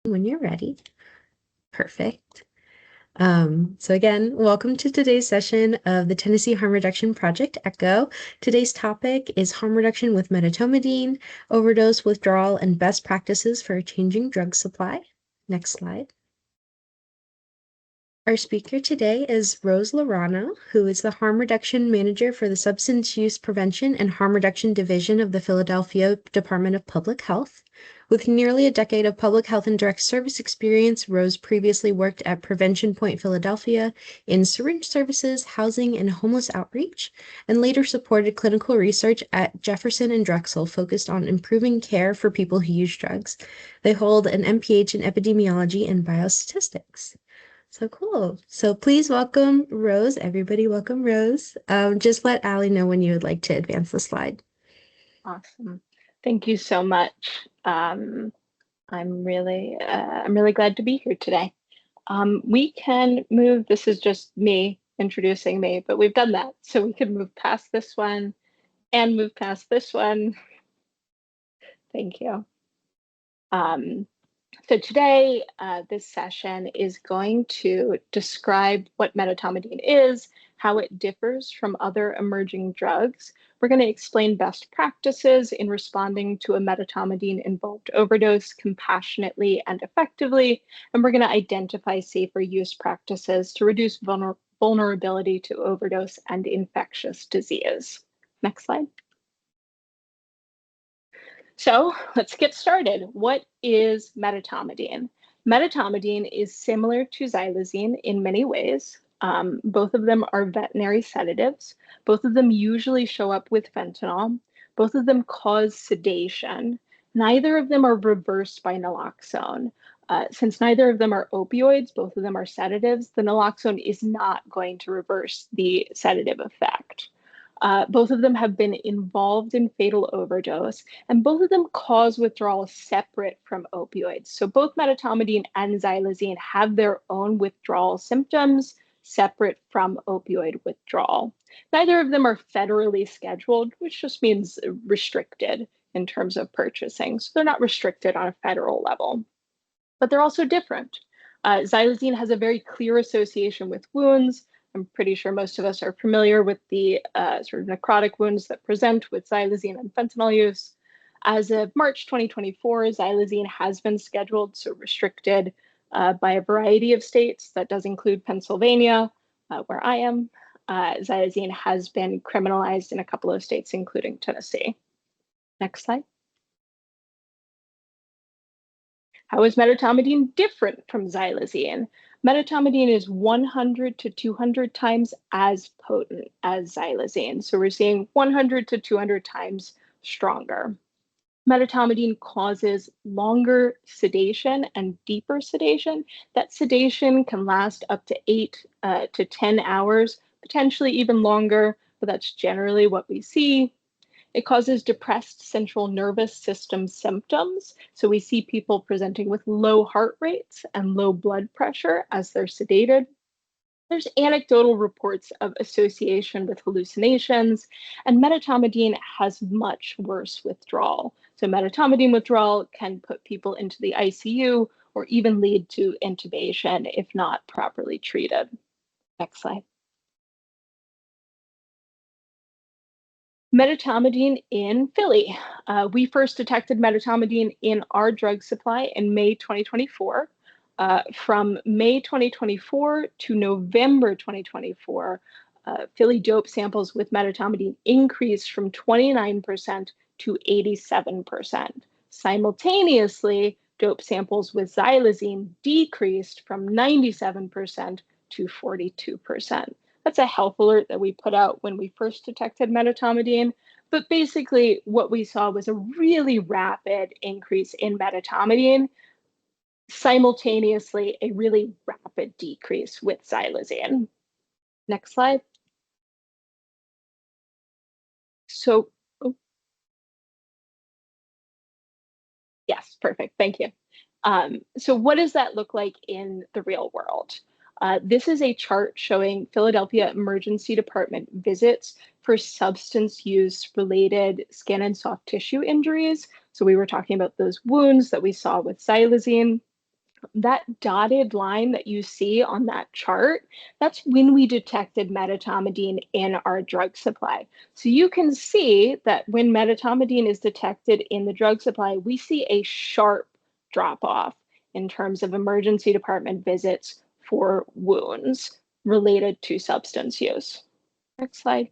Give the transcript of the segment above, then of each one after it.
When you're ready. Perfect. So again, welcome to today's session of the Tennessee Harm Reduction Project, ECHO. Today's topic is harm reduction with medetomidine, overdose withdrawal, and best practices for a changing drug supply. Next slide. Our speaker today is Rose Laurano, who is the Harm Reduction Manager for the Substance Use Prevention and Harm Reduction Division of the Philadelphia Department of Public Health. With nearly a decade of public health and direct service experience, Rose previously worked at Prevention Point Philadelphia in syringe services, housing, and homeless outreach, and later supported clinical research at Jefferson and Drexel focused on improving care for people who use drugs. They hold an MPH in epidemiology and biostatistics. So cool. So please welcome Rose. Everybody welcome Rose. Just let Allie know when you would like to advance the slide. Awesome. Thank you so much. I'm really glad to be here today. We can move, this is just me introducing me, but we've done that. So we can move past this one and move past this one. Thank you. So today, this session is going to describe what medetomidine is, how it differs from other emerging drugs. We're going to explain best practices in responding to a medetomidine-involved overdose compassionately and effectively, and we're going to identify safer use practices to reduce vulnerability to overdose and infectious disease. Next slide. So let's get started. What is medetomidine? Medetomidine is similar to xylazine in many ways. Both of them are veterinary sedatives. Both of them usually show up with fentanyl. Both of them cause sedation. Neither of them are reversed by naloxone. Since neither of them are opioids, both of them are sedatives, the naloxone is not going to reverse the sedative effect. Both of them have been involved in fatal overdose, and both of them cause withdrawal separate from opioids. So both medetomidine and xylazine have their own withdrawal symptoms separate from opioid withdrawal. Neither of them are federally scheduled, which just means restricted in terms of purchasing. So they're not restricted on a federal level, but they're also different. Xylazine has a very clear association with wounds. I'm pretty sure most of us are familiar with the sort of necrotic wounds that present with xylazine and fentanyl use. As of March 2024, xylazine has been scheduled, so restricted by a variety of states. That does include Pennsylvania, where I am. Xylazine has been criminalized in a couple of states, including Tennessee. Next slide. How is medetomidine different from xylazine? Medetomidine is 100 to 200 times as potent as xylazine. So we're seeing 100 to 200 times stronger. Medetomidine causes longer sedation and deeper sedation. That sedation can last up to 8 to 10 hours, potentially even longer, but that's generally what we see. It causes depressed central nervous system symptoms. So we see people presenting with low heart rates and low blood pressure as they're sedated. There's anecdotal reports of association with hallucinations, and medetomidine has much worse withdrawal. So medetomidine withdrawal can put people into the ICU or even lead to intubation if not properly treated. Next slide. Medetomidine in Philly. We first detected medetomidine in our drug supply in May 2024. From May 2024 to November 2024, Philly dope samples with medetomidine increased from 29% to 87%. Simultaneously, dope samples with xylazine decreased from 97% to 42%. That's a health alert that we put out when we first detected medetomidine. But basically, what we saw was a really rapid increase in medetomidine, simultaneously a really rapid decrease with xylazine. Next slide. So, yes, perfect. Thank you. So what does that look like in the real world? This is a chart showing Philadelphia Emergency Department visits for substance use related skin and soft tissue injuries. So we were talking about those wounds that we saw with xylazine. That dotted line that you see on that chart, that's when we detected medetomidine in our drug supply. So you can see that when medetomidine is detected in the drug supply, we see a sharp drop off in terms of emergency department visits for wounds related to substance use. Next slide.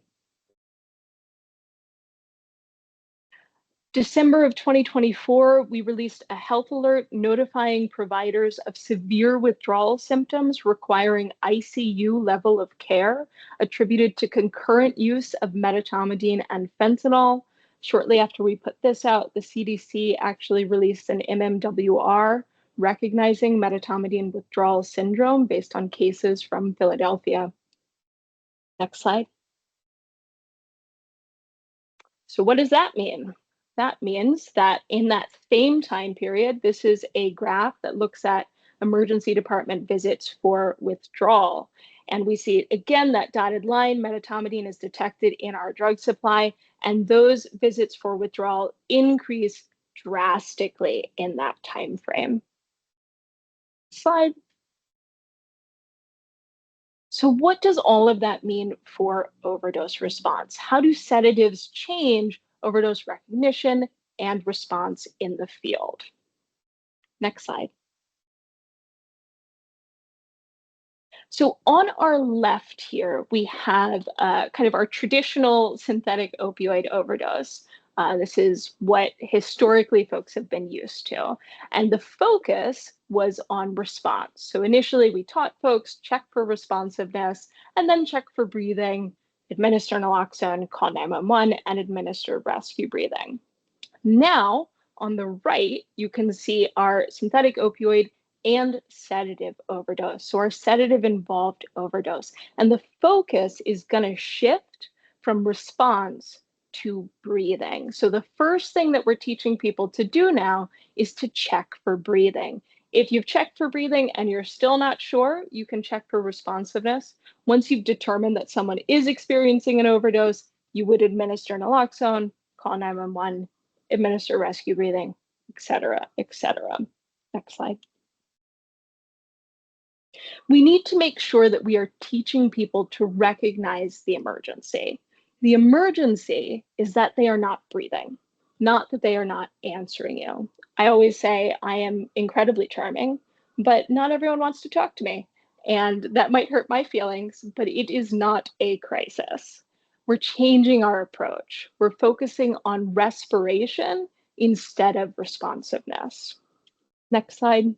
December of 2024, we released a health alert notifying providers of severe withdrawal symptoms requiring ICU level of care attributed to concurrent use of medetomidine and fentanyl. Shortly after we put this out, the CDC actually released an MMWR recognizing medetomidine withdrawal syndrome based on cases from Philadelphia. Next slide. So what does that mean? That means that in that same time period, this is a graph that looks at emergency department visits for withdrawal. And we see again that dotted line, medetomidine is detected in our drug supply, and those visits for withdrawal increase drastically in that time frame. Slide. So what does all of that mean for overdose response? How do sedatives change overdose recognition and response in the field? Next slide. So on our left here, we have kind of our traditional synthetic opioid overdose. This is what historically folks have been used to. And the focus was on response. So initially we taught folks check for responsiveness and then check for breathing, administer naloxone, call 911, and administer rescue breathing. Now, on the right, you can see our synthetic opioid and sedative overdose. So our sedative involved overdose. And the focus is going to shift from response to breathing. So the first thing that we're teaching people to do now is to check for breathing. If you've checked for breathing and you're still not sure, you can check for responsiveness. Once you've determined that someone is experiencing an overdose, you would administer naloxone, call 911, administer rescue breathing, et cetera, et cetera. Next slide. We need to make sure that we are teaching people to recognize the emergency. The emergency is that they are not breathing, not that they are not answering you. I always say I am incredibly charming, but not everyone wants to talk to me. And that might hurt my feelings, but it is not a crisis. We're changing our approach. We're focusing on respiration instead of responsiveness. Next slide.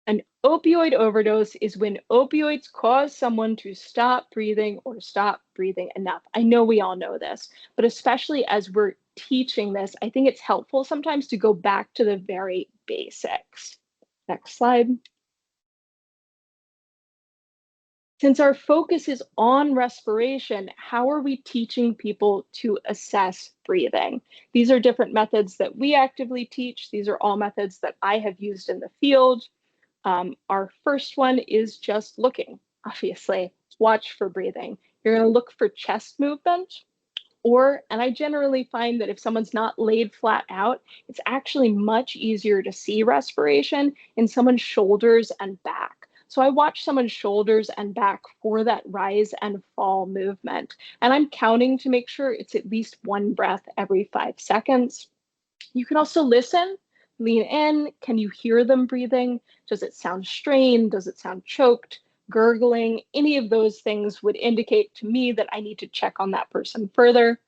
An opioid overdose is when opioids cause someone to stop breathing or stop breathing enough. I know we all know this, but especially as we're teaching this, I think it's helpful sometimes to go back to the very basics. Next slide. Since our focus is on respiration, how are we teaching people to assess breathing? These are different methods that we actively teach. These are all methods that I have used in the field. Our first one is just looking, obviously. Watch for breathing. You're going to look for chest movement, and I generally find that if someone's not laid flat out, it's actually much easier to see respiration in someone's shoulders and back. So I watch someone's shoulders and back for that rise and fall movement. And I'm counting to make sure it's at least one breath every 5 seconds. You can also listen, lean in. Can you hear them breathing? Does it sound strained? Does it sound choked? Gurgling? Any of those things would indicate to me that I need to check on that person further.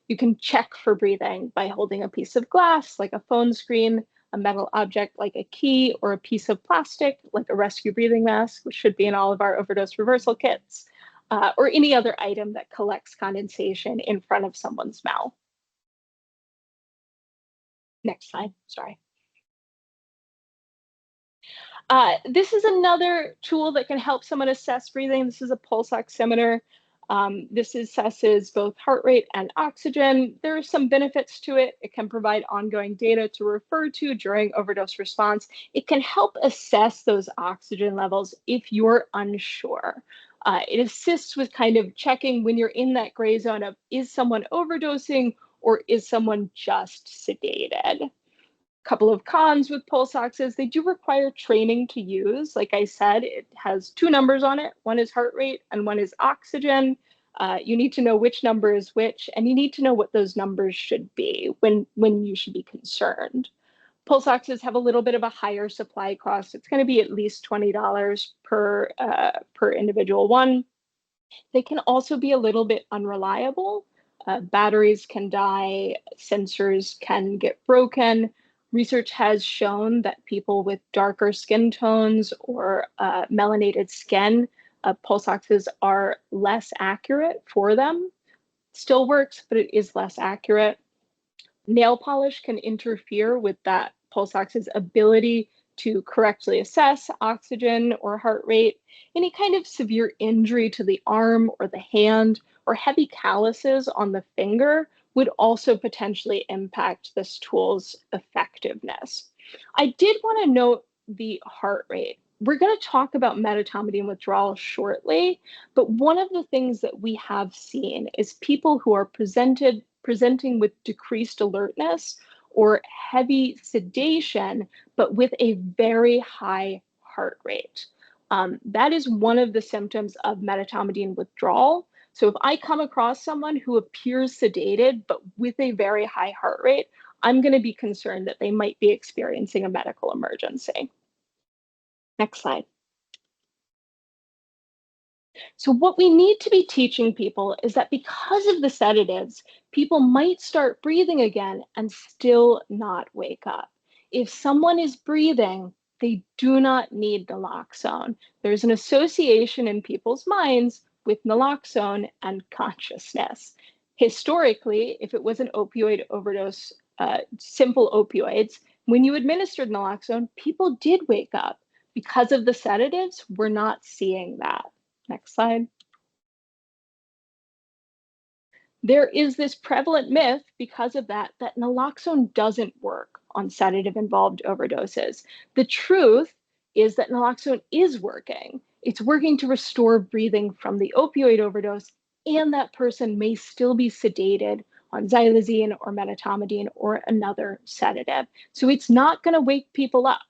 You can check for breathing by holding a piece of glass, like a phone screen, a metal object like a key, or a piece of plastic, like a rescue breathing mask, which should be in all of our overdose reversal kits, or any other item that collects condensation in front of someone's mouth. Next slide, sorry. This is another tool that can help someone assess breathing. This is a pulse oximeter. This assesses both heart rate and oxygen. There are some benefits to it. It can provide ongoing data to refer to during overdose response. It can help assess those oxygen levels if you're unsure. It assists with kind of checking when you're in that gray zone of, is someone overdosing or is someone just sedated? Couple of cons with pulse oxes, they do require training to use. Like I said, it has two numbers on it. One is heart rate and one is oxygen. You need to know which number is which, and you need to know what those numbers should be when you should be concerned. Pulse oxes have a little bit of a higher supply cost. It's going to be at least $20 per individual one. They can also be a little bit unreliable. Batteries can die, sensors can get broken. Research has shown that people with darker skin tones or melanated skin, pulse oxes are less accurate for them. Still works, but it is less accurate. Nail polish can interfere with that pulse ox's ability to correctly assess oxygen or heart rate. Any kind of severe injury to the arm or the hand or heavy calluses on the finger would also potentially impact this tool's effectiveness. I did want to note the heart rate. We're going to talk about medetomidine withdrawal shortly, but one of the things that we have seen is people who are presenting with decreased alertness or heavy sedation, but with a very high heart rate. That is one of the symptoms of medetomidine withdrawal. So if I come across someone who appears sedated, but with a very high heart rate, I'm going to be concerned that they might be experiencing a medical emergency. Next slide. So what we need to be teaching people is that because of the sedatives, people might start breathing again and still not wake up. If someone is breathing, they do not need naloxone. There's an association in people's minds with naloxone and consciousness. Historically, if it was an opioid overdose, simple opioids, when you administered naloxone, people did wake up. Because of the sedatives, we're not seeing that. Next slide. There is this prevalent myth because of that naloxone doesn't work on sedative-involved overdoses. The truth is that naloxone is working. It's working to restore breathing from the opioid overdose, and that person may still be sedated on xylazine or medetomidine or another sedative. So it's not going to wake people up,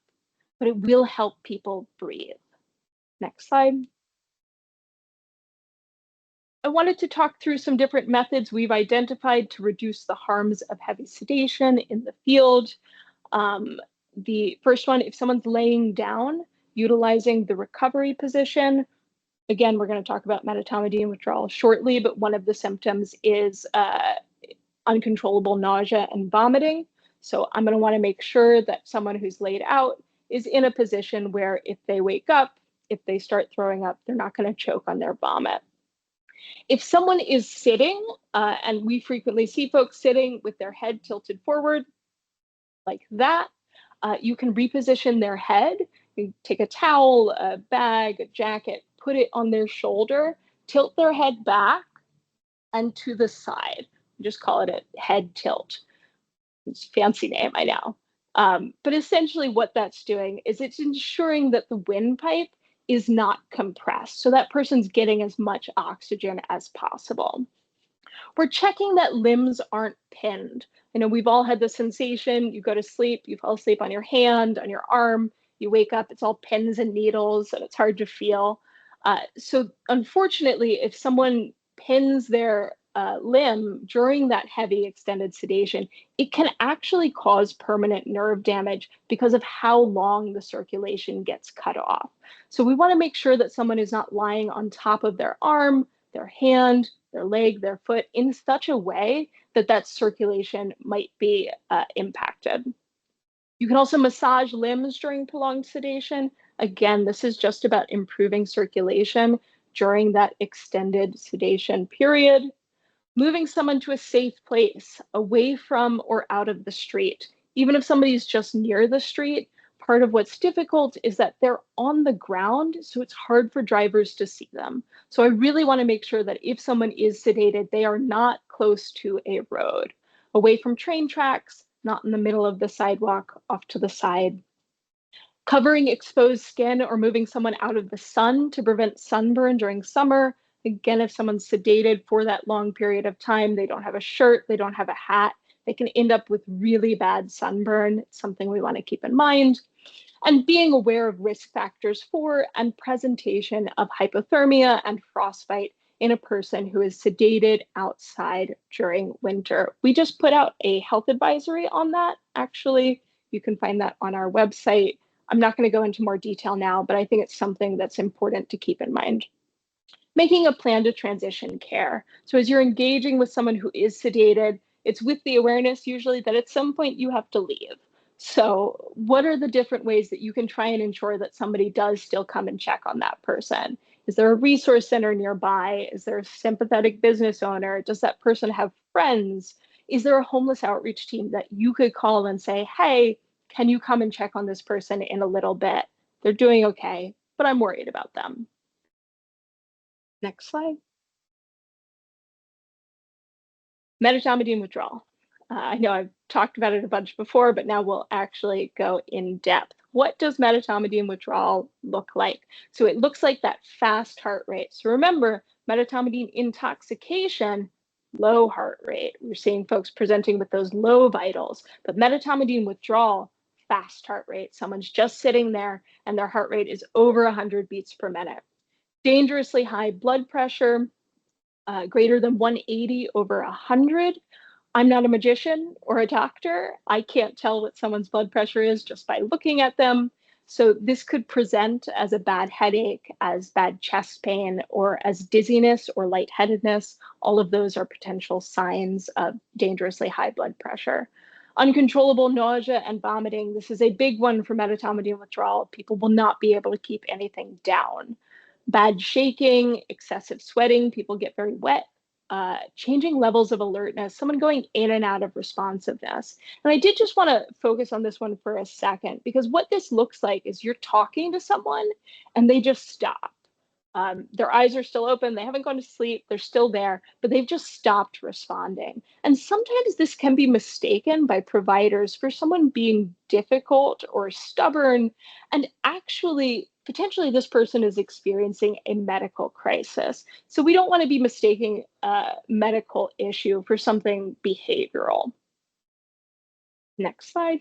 but it will help people breathe. Next slide. I wanted to talk through some different methods we've identified to reduce the harms of heavy sedation in the field. The first one, if someone's laying down, utilizing the recovery position. Again, we're going to talk about medetomidine withdrawal shortly, but one of the symptoms is uncontrollable nausea and vomiting. So I'm going to want to make sure that someone who's laid out is in a position where if they wake up, if they start throwing up, they're not going to choke on their vomit. If someone is sitting, and we frequently see folks sitting with their head tilted forward like that, you can reposition their head. You take a towel, a bag, a jacket, put it on their shoulder, tilt their head back and to the side. Just call it a head tilt. It's a fancy name, I know. But essentially what that's doing is it's ensuring that the windpipe is not compressed. So that person's getting as much oxygen as possible. We're checking that limbs aren't pinned. I know we've all had the sensation, you go to sleep, you fall asleep on your hand, on your arm, you wake up, it's all pins and needles and it's hard to feel. So unfortunately, if someone pins their limb during that heavy extended sedation, it can actually cause permanent nerve damage because of how long the circulation gets cut off. So we want to make sure that someone is not lying on top of their arm, their hand, their leg, their foot in such a way that that circulation might be impacted. You can also massage limbs during prolonged sedation. Again, this is just about improving circulation during that extended sedation period. Moving someone to a safe place, away from or out of the street. Even if somebody's just near the street, part of what's difficult is that they're on the ground, so it's hard for drivers to see them. So I really want to make sure that if someone is sedated, they are not close to a road, away from train tracks, not in the middle of the sidewalk, off to the side. Covering exposed skin or moving someone out of the sun to prevent sunburn during summer. Again, if someone's sedated for that long period of time, they don't have a shirt, they don't have a hat, They can end up with really bad sunburn, something we want to keep in mind. And being aware of risk factors for and presentation of hypothermia and frostbite in a person who is sedated outside during winter. We just put out a health advisory on that, actually. You can find that on our website. I'm not going to go into more detail now, but I think it's something that's important to keep in mind. Making a plan to transition care. So as you're engaging with someone who is sedated, it's with the awareness usually that at some point you have to leave. So what are the different ways that you can try and ensure that somebody does still come and check on that person? Is there a resource center nearby? Is there a sympathetic business owner? Does that person have friends? Is there a homeless outreach team that you could call and say, hey, can you come and check on this person in a little bit? They're doing okay, but I'm worried about them. Next slide. Medetomidine withdrawal. I know I've talked about it a bunch before, but now we'll actually go in depth. What does medetomidine withdrawal look like? So it looks like that fast heart rate. So remember, medetomidine intoxication, low heart rate. We're seeing folks presenting with those low vitals, but medetomidine withdrawal, fast heart rate. Someone's just sitting there and their heart rate is over 100 beats per minute. Dangerously high blood pressure, greater than 180 over 100. I'm not a magician or a doctor. I can't tell what someone's blood pressure is just by looking at them. So this could present as a bad headache, as bad chest pain, or as dizziness or lightheadedness. All of those are potential signs of dangerously high blood pressure. Uncontrollable nausea and vomiting. This is a big one for medetomidine withdrawal. People will not be able to keep anything down. Bad shaking, excessive sweating, people get very wet, changing levels of alertness, someone going in and out of responsiveness. And I did just want to focus on this one for a second, because what this looks like is you're talking to someone and they just stop. Their eyes are still open, they haven't gone to sleep, they're still there, but they've just stopped responding. And sometimes this can be mistaken by providers for someone being difficult or stubborn, and actually, potentially, this person is experiencing a medical crisis. So we don't want to be mistaking a medical issue for something behavioral. Next slide.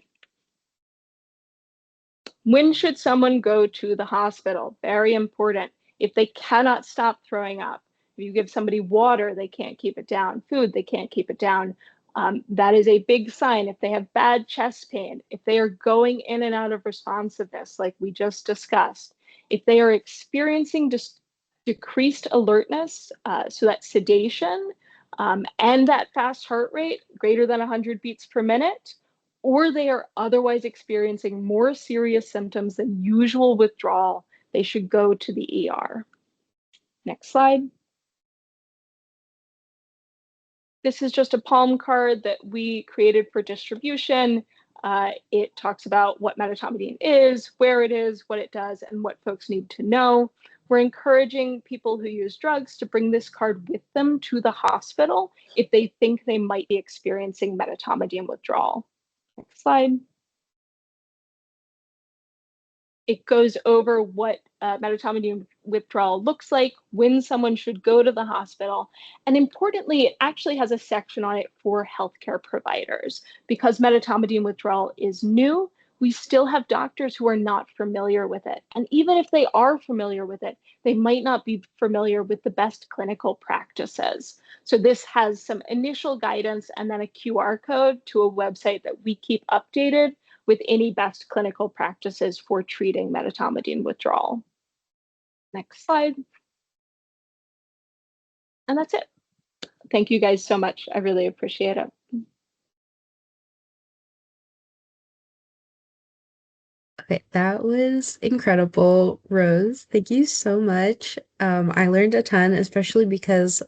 When should someone go to the hospital? Very important. If they cannot stop throwing up, if you give somebody water, they can't keep it down, food, they can't keep it down. That is a big sign. If they have bad chest pain, if they are going in and out of responsiveness, like we just discussed, if they are experiencing just decreased alertness, so that sedation and that fast heart rate greater than 100 beats per minute, or they are otherwise experiencing more serious symptoms than usual withdrawal, they should go to the ER. Next slide. This is just a palm card that we created for distribution. It talks about what medetomidine is, where it is, what it does, and what folks need to know. We're encouraging people who use drugs to bring this card with them to the hospital if they think they might be experiencing medetomidine withdrawal. Next slide. It goes over what medetomidine withdrawal looks like, when someone should go to the hospital. And importantly, it actually has a section on it for healthcare providers. Because medetomidine withdrawal is new, we still have doctors who are not familiar with it. And even if they are familiar with it, they might not be familiar with the best clinical practices. So this has some initial guidance and then a QR code to a website that we keep updated with any best clinical practices for treating medetomidine withdrawal. Next slide. And that's it. Thank you guys so much. I really appreciate it. Okay, that was incredible, Rose. Thank you so much. I learned a ton, especially because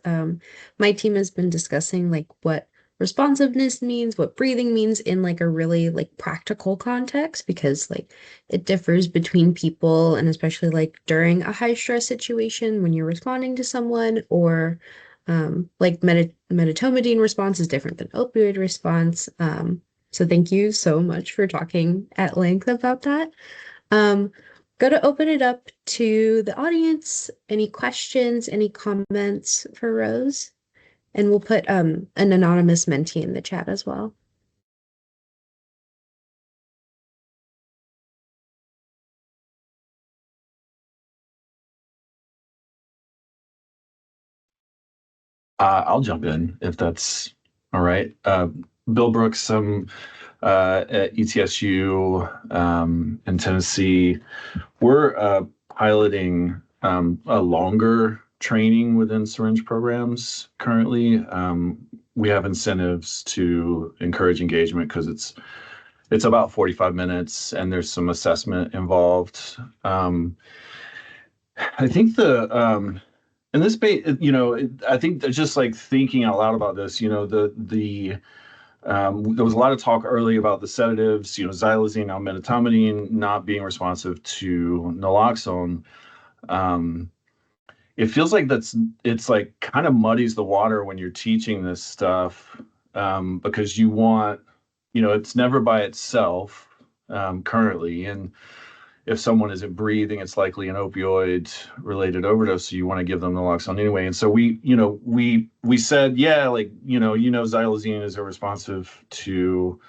my team has been discussing like what responsiveness means, what breathing means in like a really like practical context, because like it differs between people, and especially like during a high stress situation when you're responding to someone, or like medetomidine response is different than opioid response. So thank you so much for talking at length about that. Um, Go to open it up to the audience. Any questions, any comments for Rose? And we'll put an anonymous mentee in the chat as well. I'll jump in if that's all right. Bill Brooks, at ETSU in Tennessee. We're piloting a longer training within syringe programs currently. We have incentives to encourage engagement because it's about 45 minutes and there's some assessment involved. I think in this I think just like thinking out loud about this, there was a lot of talk early about the sedatives, xylazine, now medetomidine, not being responsive to naloxone. Um, it feels like it's like kind of muddies the water when you're teaching this stuff, because it's never by itself, currently. And if someone isn't breathing, it's likely an opioid related overdose. So you want to give them naloxone anyway. And so we said, yeah, like, xylazine is responsive to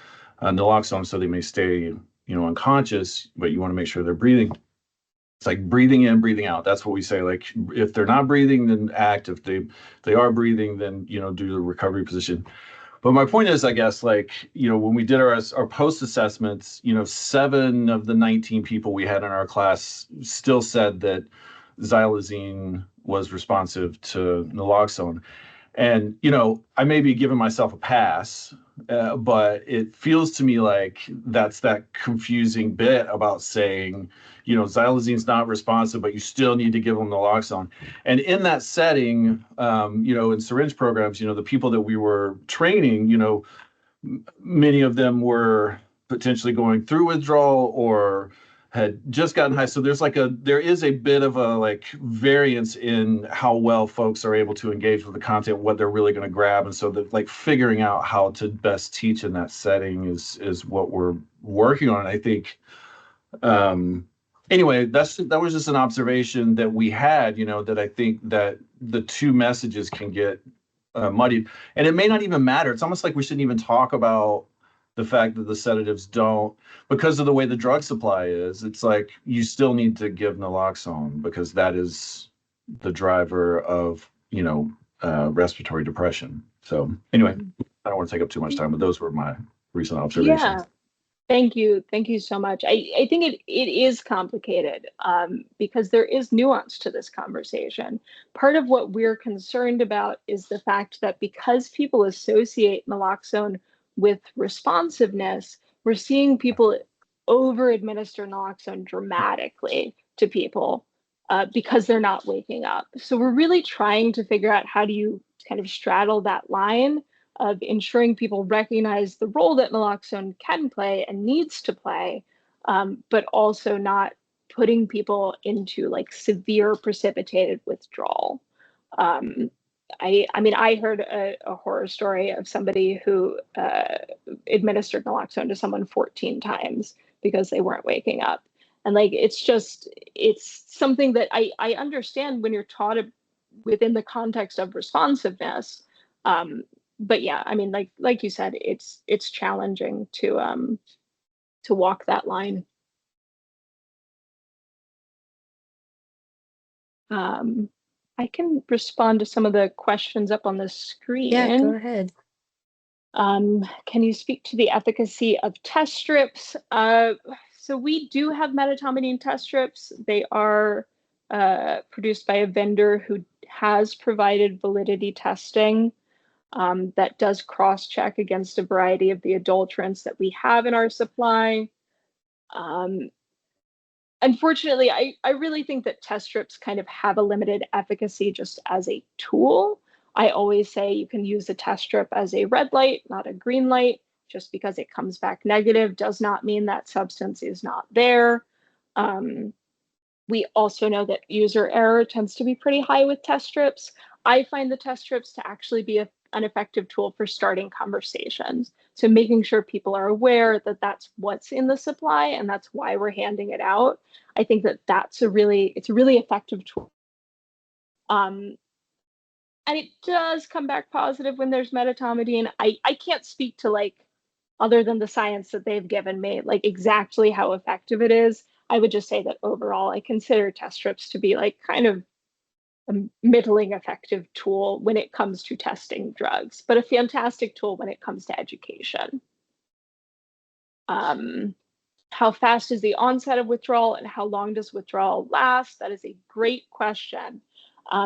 naloxone, so they may stay, unconscious, but you want to make sure they're breathing. It's like breathing in, breathing out. That's what we say. Like if they're not breathing, then act. If they are breathing, then, do the recovery position. But my point is, I guess, like, when we did our post assessments, 7 of the 19 people we had in our class still said that xylazine was responsive to naloxone. And, I may be giving myself a pass, but it feels to me like that's that confusing bit about saying, xylazine's not responsive, but you still need to give them naloxone. And in that setting, in syringe programs, the people that we were training, many of them were potentially going through withdrawal or had just gotten high. So there is a bit of a like variance in how well folks are able to engage with the content, what they're really going to grab. And so that like figuring out how to best teach in that setting is what we're working on. I think, anyway, that was just an observation that we had, that I think that the two messages can get muddied. And it may not even matter. It's almost like we shouldn't even talk about the fact that the sedatives don't, because of the way the drug supply is. It's like you still need to give naloxone because that is the driver of, respiratory depression. So anyway, I don't want to take up too much time, but those were my recent observations. Yeah. Thank you. Thank you so much. I think it is complicated, because there is nuance to this conversation. Part of what we're concerned about is the fact that because people associate naloxone with responsiveness, we're seeing people over administer naloxone dramatically to people, because they're not waking up. So we're really trying to figure out how do you kind of straddle that line of ensuring people recognize the role that naloxone can play and needs to play, but also not putting people into like severe precipitated withdrawal. I mean, I heard a horror story of somebody who administered naloxone to someone 14 times because they weren't waking up. And like, it's something that I understand when you're taught within the context of responsiveness. But yeah, I mean, like you said, it's challenging to walk that line. I can respond to some of the questions up on the Yeah, go screen. ahead. Can you speak to the efficacy of test strips? So we do have medetomidine test strips. They are produced by a vendor who has provided validity testing. That does cross-check against a variety of the adulterants that we have in our supply. Unfortunately, I really think that test strips kind of have a limited efficacy just as a tool. I always say you can use a test strip as a red light, not a green light. Just because it comes back negative does not mean that substance is not there. We also know that user error tends to be pretty high with test strips. I find the test strips to actually be an effective tool for starting conversations. So making sure people are aware that that's what's in the supply and that's why we're handing it out. I think that it's a really effective tool. And it does come back positive when there's medetomidine. I can't speak to like, other than the science that they've given me, like exactly how effective it is. I would just say that overall, I consider test strips to be like kind of a middling effective tool when it comes to testing drugs, but a fantastic tool when it comes to education. How fast is the onset of withdrawal and how long does withdrawal last? That is a great question.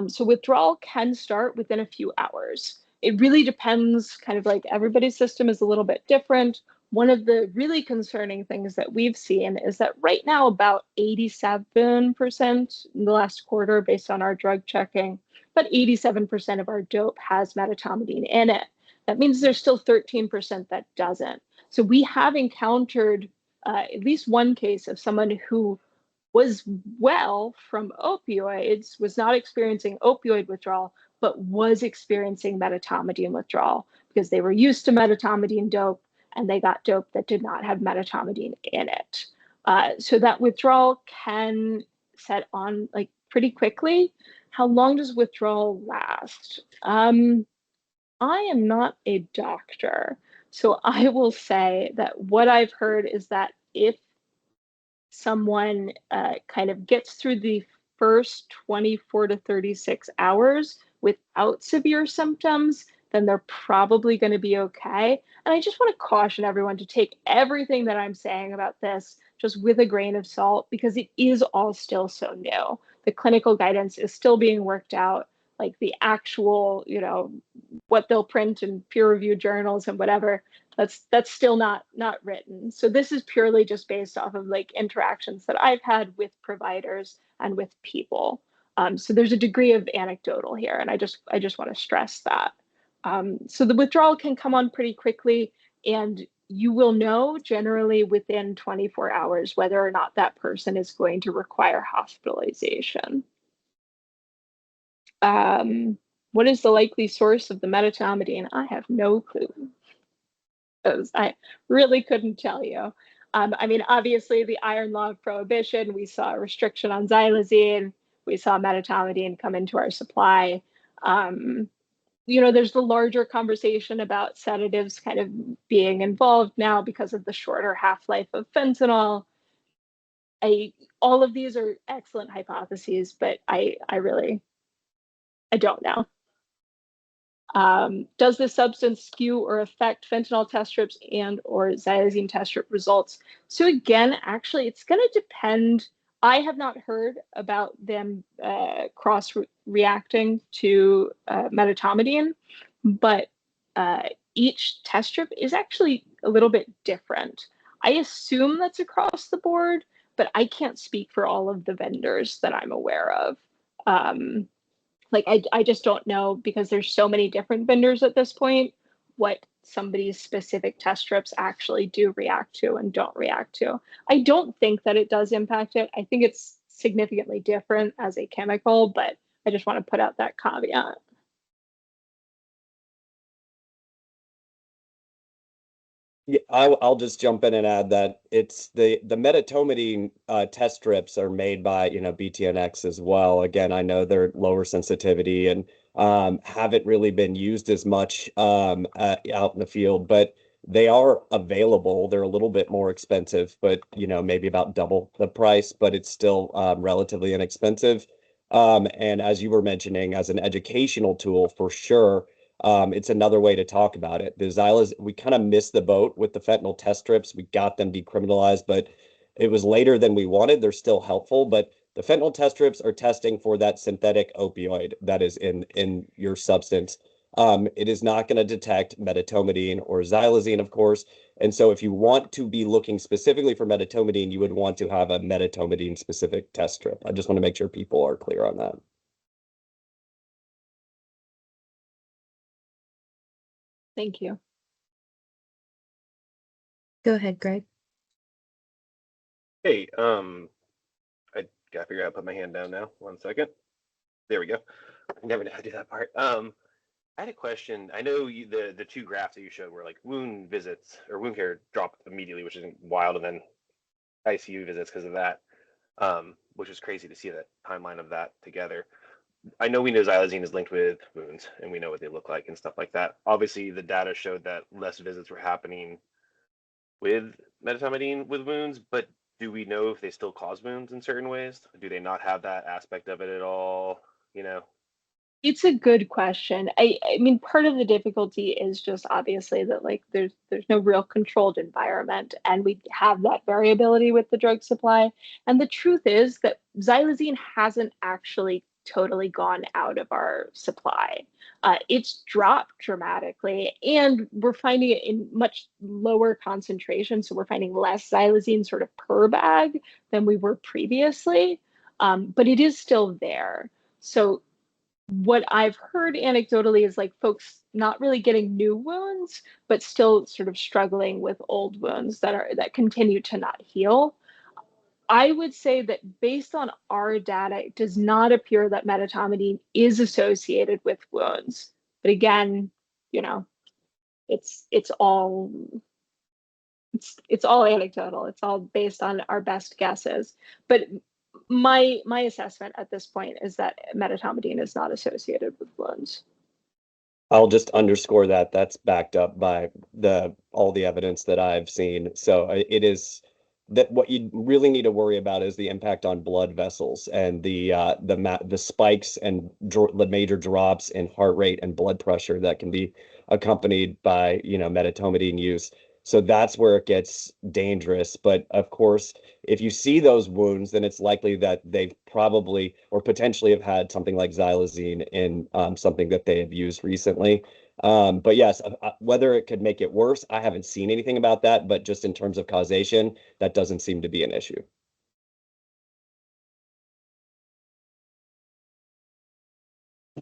So withdrawal can start within a few hours. It really depends, kind of like everybody's system is a little bit different. One of the really concerning things that we've seen is that right now about 87% in the last quarter, based on our drug checking, but 87% of our dope has medetomidine in it. That means there's still 13% that doesn't. So we have encountered at least one case of someone who was well from opioids, was not experiencing opioid withdrawal, but was experiencing medetomidine withdrawal because they were used to medetomidine dope and they got dope that did not have medetomidine in it. So that withdrawal can set on like pretty quickly. How long does withdrawal last? I am not a doctor, so I will say that what I've heard is that if someone kind of gets through the first 24 to 36 hours without severe symptoms, then they're probably going to be okay. And I just want to caution everyone to take everything that I'm saying about this just with a grain of salt because it is all still so new. The clinical guidance is still being worked out, like the actual, what they'll print in peer-reviewed journals and whatever, that's still not written. So this is purely just based off of like interactions that I've had with providers and with people. So there's a degree of anecdotal here, and I just want to stress that. So the withdrawal can come on pretty quickly, and you will know generally within 24 hours whether or not that person is going to require hospitalization. What is the likely source of the medetomidine? I have no clue. I really couldn't tell you. I mean, obviously, the iron law of prohibition, we saw a restriction on xylazine, we saw medetomidine come into our supply. There's the larger conversation about sedatives kind of being involved now because of the shorter half-life of fentanyl. All of these are excellent hypotheses, but I don't know. Does this substance skew or affect fentanyl test strips and or xylazine test strip results? So again, actually, it's going to depend. I have not heard about them cross-reacting to medetomidine, but each test strip is actually a little bit different. I assume that's across the board, but I can't speak for all of the vendors that I'm aware of. I just don't know because there's so many different vendors at this point what somebody's specific test strips actually do react to and don't react to. I don't think that it does impact it. I think it's significantly different as a chemical, but I just want to put out that caveat. Yeah, I'll just jump in and add that it's the medetomidine test strips are made by BTNX as well. Again, I know they're lower sensitivity and haven't really been used as much out in the field, but they are available. They're a little bit more expensive, but maybe about double the price, but it's still relatively inexpensive. And as you were mentioning, as an educational tool for sure. It's another way to talk about it. The xylazine, we kind of missed the boat with the fentanyl test strips. We got them decriminalized, but it was later than we wanted. They're still helpful, but the fentanyl test strips are testing for that synthetic opioid that is in your substance. It is not going to detect medetomidine or xylazine, of course. And so if you want to be looking specifically for medetomidine, you would want to have a medetomidine specific test strip. I just want to make sure people are clear on that. Thank you. Go ahead, Greg. Hey, I gotta figure out how to put my hand down now. 1 second. There we go. I never know how to do that part. I had a question. I know the two graphs that you showed were like wound visits or wound care dropped immediately, which is wild, and then ICU visits because of that, which is crazy to see that timeline of that together. I know we know xylazine is linked with wounds, and we know what they look like and stuff like that. Obviously, the data showed that less visits were happening with medetomidine with wounds, but do we know if they still cause wounds in certain ways? Do they not have that aspect of it at all? you know? It's a good question. I mean, part of the difficulty is just obviously that like there's no real controlled environment, and we have that variability with the drug supply. And the truth is that xylazine hasn't actually totally gone out of our supply. It's dropped dramatically, and we're finding it in much lower concentration. So we're finding less xylazine sort of per bag than we were previously, but it is still there. So what I've heard anecdotally is like folks not really getting new wounds, but still sort of struggling with old wounds that continue to not heal. I would say that based on our data, it does not appear that medetomidine is associated with wounds. But again, you know, it's all it's all anecdotal. It's all based on our best guesses. But my assessment at this point is that medetomidine is not associated with wounds. I'll just underscore that that's backed up by all the evidence that I've seen. So it is that what you really need to worry about is the impact on blood vessels and the spikes and the major drops in heart rate and blood pressure that can be accompanied by, medetomidine use. So that's where it gets dangerous. But of course, if you see those wounds, then it's likely that they've probably or potentially have had something like xylazine in something that they have used recently. But yes, whether it could make it worse, I haven't seen anything about that. But just in terms of causation, that doesn't seem to be an issue.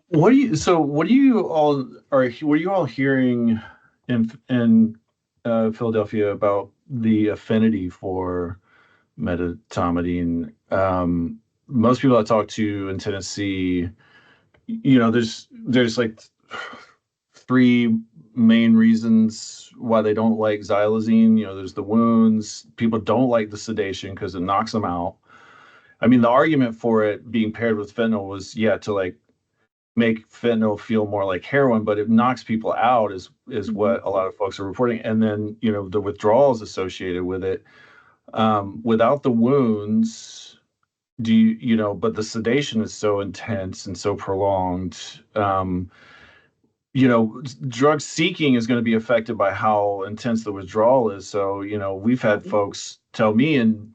What are you all hearing in Philadelphia about the affinity for medetomidine? Most people I talk to in Tennessee, there's like three main reasons why they don't like xylazine. There's the wounds. People don't like the sedation because it knocks them out. I mean, the argument for it being paired with fentanyl was, to like make fentanyl feel more like heroin, but it knocks people out is what a lot of folks are reporting. And then, the withdrawals associated with it, without the wounds, but the sedation is so intense and so prolonged. Drug seeking is going to be affected by how intense the withdrawal is. So, we've had folks tell me in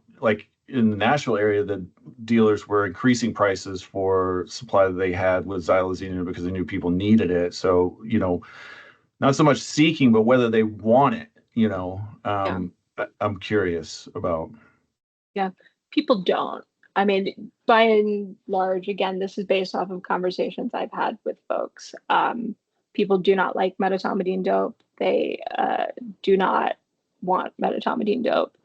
the Nashville area that dealers were increasing prices for supply that they had with xylazine because they knew people needed it. So, not so much seeking, but whether they want it, I'm curious about. Yeah, people don't. I mean, by and large, again, this is based off of conversations I've had with folks. People do not like medetomidine dope. They do not want medetomidine dope.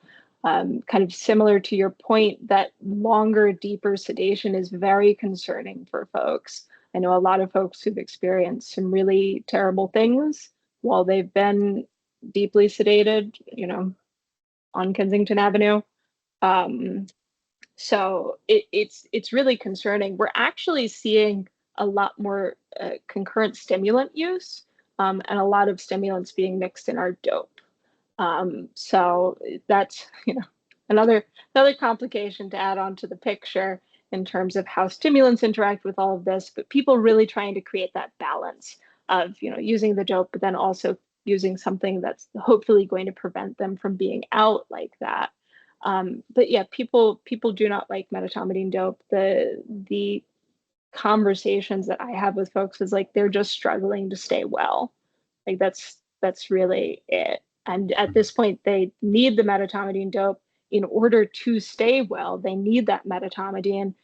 Kind of similar to your point that longer, deeper sedation is very concerning for folks. I know a lot of folks who've experienced some really terrible things while they've been deeply sedated, on Kensington Avenue. So it's really concerning. We're actually seeing a lot more concurrent stimulant use, and a lot of stimulants being mixed in our dope. So that's another complication to add on to the picture in terms of how stimulants interact with all of this. But people really trying to create that balance of using the dope, but then also using something that's hopefully going to prevent them from being out like that. But yeah, people do not like medetomidine dope. The conversations that I have with folks is like they're just struggling to stay well. Like that's really it. And at this point, they need the medetomidine dope in order to stay well. They need that medetomidine,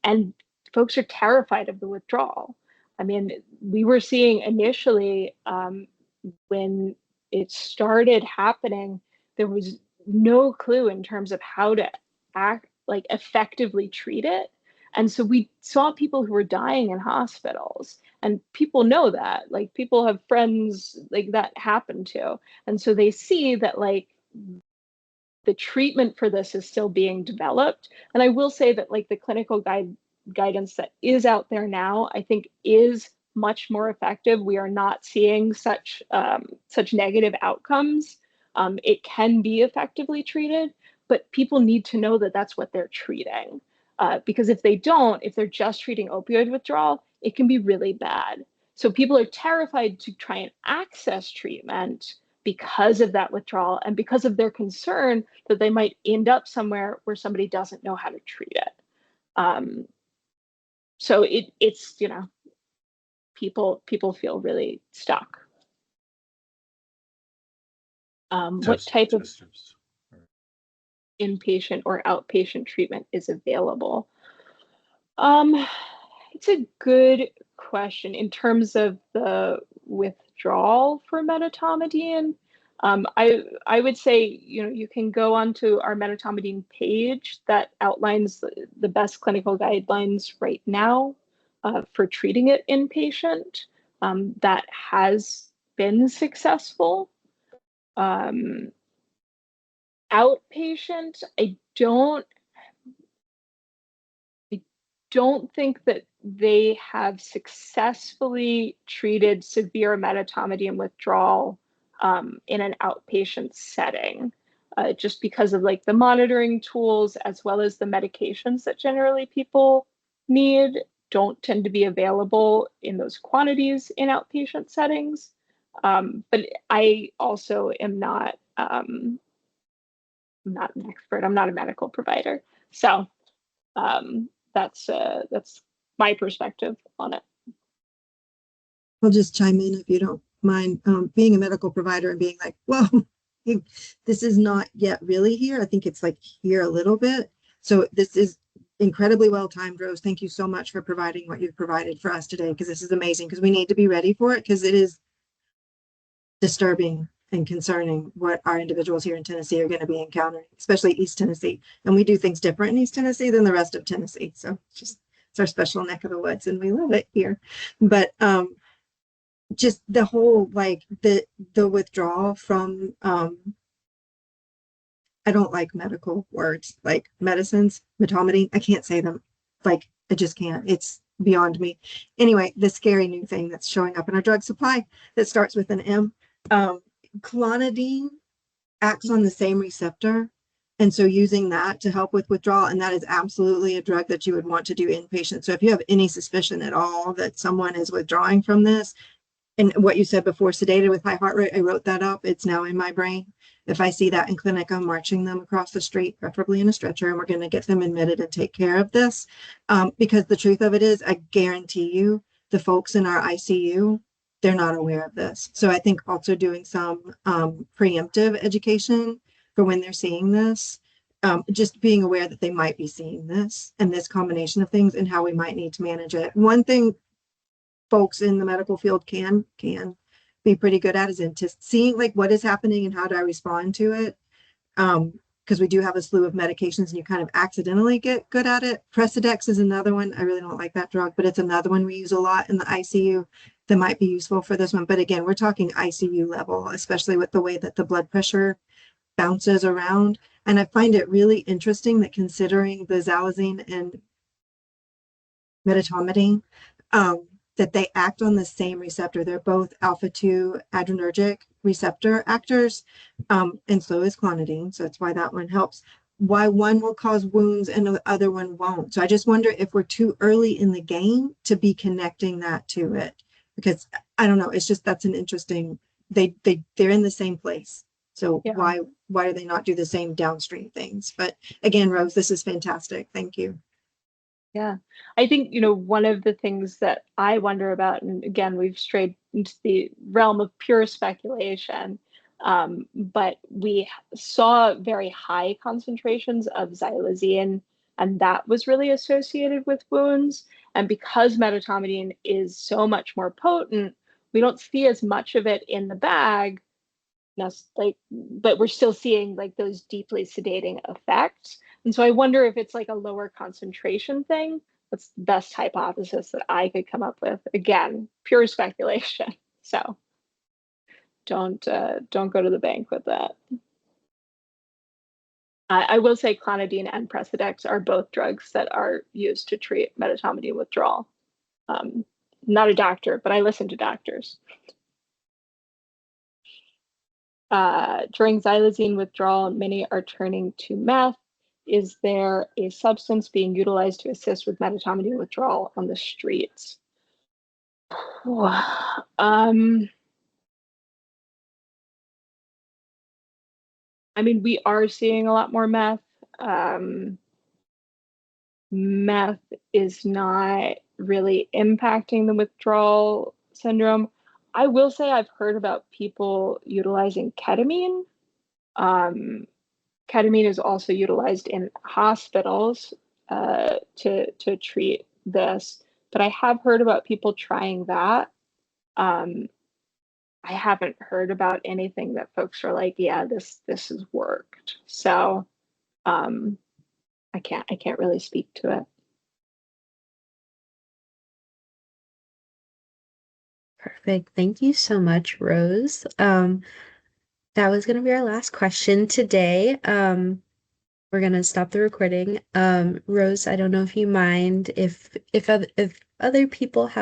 and folks are terrified of the withdrawal. I mean, we were seeing initially when it started happening, there was no clue in terms of how to effectively treat it. And so we saw people who were dying in hospitals, and people know that, like, people have friends like that happen to. And so they see that, like, the treatment for this is still being developed. And I will say that, like, the clinical guidance that is out there now, I think is much more effective. We are not seeing such negative outcomes. It can be effectively treated, but people need to know that that's what they're treating. Because if they don't, if they're just treating opioid withdrawal, it can be really bad. So people are terrified to try and access treatment because of that withdrawal and because of their concern that they might end up somewhere where somebody doesn't know how to treat it. So it's, you know, people feel really stuck. What type of inpatient or outpatient treatment is available? It's a good question in terms of the withdrawal for medetomidine. I would say, you know, you can go onto our medetomidine page that outlines the best clinical guidelines right now for treating it inpatient. That has been successful. Outpatient, I don't think that they have successfully treated severe medetomidine withdrawal in an outpatient setting, just because of like the monitoring tools as well as the medications that generally people need don't tend to be available in those quantities in outpatient settings. But I also am not an expert. I'm not a medical provider, so that's my perspective on it. I'll just chime in if you don't mind. Being a medical provider and being like, whoa, this is not yet really here. I think it's like here a little bit. So this is incredibly well timed, Rose. Thank you so much for providing what you've provided for us today, because this is amazing, because we need to be ready for it, because it is disturbing and concerning what our individuals here in Tennessee are going to be encountering, especially East Tennessee. And we do things different in East Tennessee than the rest of Tennessee. So it's our special neck of the woods, and we love it here. But just the whole, like the withdrawal from I don't like medical words like medicines, metomidine. I can't say them. Like, I just can't. It's beyond me. Anyway, the scary new thing that's showing up in our drug supply that starts with an M. Clonidine acts on the same receptor. And so using that to help with withdrawal, and that is absolutely a drug that you would want to do inpatient. So if you have any suspicion at all that someone is withdrawing from this, and what you said before, sedated with high heart rate, I wrote that up. It's now in my brain. If I see that in clinic, I'm marching them across the street, preferably in a stretcher, and we're going to get them admitted and take care of this. Because the truth of it is, I guarantee you, the folks in our ICU, they're not aware of this. So I think also doing some preemptive education for when they're seeing this, just being aware that they might be seeing this and this combination of things and how we might need to manage it. One thing folks in the medical field can be pretty good at is seeing like what is happening and how do I respond to it. Because we do have a slew of medications and you kind of accidentally get good at it. Presidex is another one. I really don't like that drug, but it's another one we use a lot in the ICU that might be useful for this one. But again, we're talking ICU level, especially with the way that the blood pressure bounces around. And I find it really interesting that considering the xylazine and medetomidine, that they act on the same receptor. They're both alpha-2 adrenergic receptor actors, and so is clonidine. So that's why that one helps. Why one will cause wounds and the other one won't. So I just wonder if we're too early in the game to be connecting that to it, because I don't know. It's just, that's an interesting. They're in the same place. So yeah. Why do they not do the same downstream things? But again, Rose, this is fantastic. Thank you. Yeah, I think, you know, one of the things that I wonder about, and again, we've strayed into the realm of pure speculation, but we saw very high concentrations of xylazine, and that was really associated with wounds. And because medetomidine is so much more potent, we don't see as much of it in the bag, but we're still seeing like those deeply sedating effects. And so I wonder if it's like a lower concentration thing. That's the best hypothesis that I could come up with. Again, pure speculation. So don't go to the bank with that. I will say clonidine and Presidex are both drugs that are used to treat medetomidine withdrawal. Not a doctor, but I listen to doctors. During xylazine withdrawal, many are turning to meth. is there a substance being utilized to assist with medetomidine withdrawal on the streets? I mean, we are seeing a lot more meth. Meth is not really impacting the withdrawal syndrome. I will say I've heard about people utilizing ketamine. Ketamine is also utilized in hospitals to treat this, but I have heard about people trying that. I haven't heard about anything that folks are like, yeah, this has worked. So I can't really speak to it. Perfect. Thank you so much, Rose. That was going to be our last question today. We're going to stop the recording. Rose, I don't know if you mind if other people have